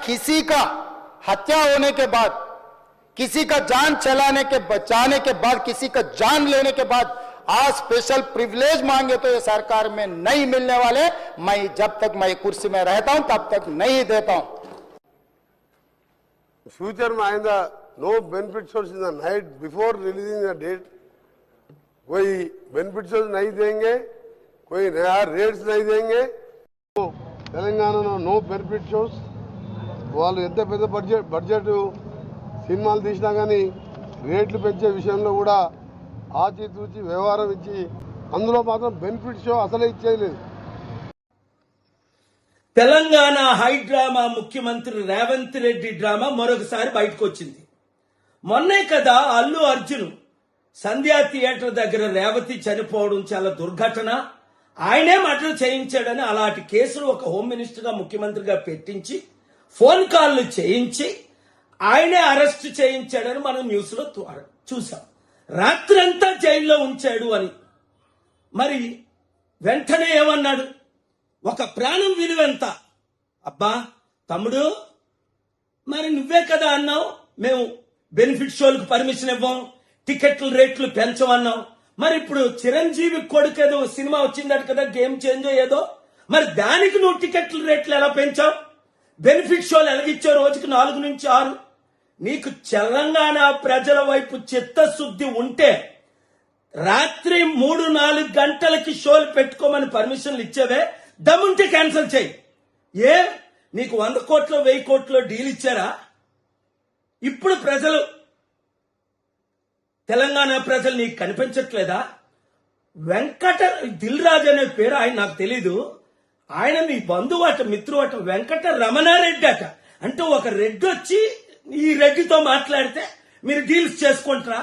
किसी का हत्या होने के बाद, किसी का जान चलाने के बचाने के बाद, किसी का जान लेने के बाद आज स्पेशल प्रिविलेज मांगे तो ये सरकार में नहीं मिलने वाले। मैं जब तक मैं कुर्सी में रहता हूं तब तक नहीं देता हूं। फ्यूचर में आइंदा no benefit source in the night before releasing the date, कोई बेनिफिट सोर्स नहीं देंगे, कोई नया रेट्स नहीं देंगे। तो తెలంగాణలో నో బెనిఫిట్ షోస్, వాళ్ళు ఎంత పెద్ద బడ్జెట్ సినిమాలు తీసినా కానీ రేట్లు పెంచే విషయంలో కూడా ఆచితూచి వ్యవహారం ఇచ్చి అందులో మాత్రం బెనిఫిట్ షో అసలే ఇచ్చేయలేదు। తెలంగాణ హై డ్రామా ముఖ్యమంత్రి రేవంత్ రెడ్డి డ్రామా మరొకసారి బయటకు వచ్చింది। మొన్నే కదా అల్లు అర్జున్ సంధ్యా థియేటర్ దగ్గర రేవతి చనిపోవడం చాలా దుర్ఘటన, ఆయనే మర్డర్ చేయించాడని అలాంటి కేసులు ఒక హోమ్ మినిస్టర్ గా ముఖ్యమంత్రిగా పెట్టించి ఫోన్ కాల్లు చేయించి ఆయనే అరెస్ట్ చేయించాడని మనం న్యూస్ లో చూసాం। రాత్రంతా జైల్లో ఉంచాడు అని మరి వెంటనే ఏమన్నాడు, ఒక ప్రాణం విలువెంత? అబ్బా తమ్ముడు, మరి నువ్వే కదా అన్నావు మేము బెనిఫిట్ షోలకు పర్మిషన్ ఇవ్వం, టికెట్ల రేట్లు పెంచమన్నావు। మరి ఇప్పుడు చిరంజీవి కొడుకు ఏదో సినిమా వచ్చిందట కదా, గేమ్ చేంజ్ ఏదో, మరి దానికి నువ్వు టికెట్ల రేట్లు ఎలా పెంచావు? బెనిఫిట్ షోలు ఎలాగిచ్చావు? రోజుకి 4 నుంచి 6। నీకు తెలంగాణ ప్రజల వైపు చిత్తశుద్ధి ఉంటే రాత్రి 3-4 గంటలకి షోలు పెట్టుకోమని పర్మిషన్లు ఇచ్చావే, దమ్ముంటే క్యాన్సిల్ చేయి। ఏ నీకు 100 కోట్లు 1000 కోట్లు డీల్ ఇచ్చారా? ఇప్పుడు ప్రజలు, తెలంగాణ ప్రజలు నీకు కనిపించట్లేదా? దిల్ రాజు అనే పేరు ఆయన నాకు తెలీదు, ఆయన మీ బంధువు అట, మిత్రువు అట, వెంకట రమణారెడ్డి అట। అంటే ఒక రెడ్డి వచ్చి ఈ రెడ్డితో మాట్లాడితే మీరు డీల్స్ చేసుకుంటారా?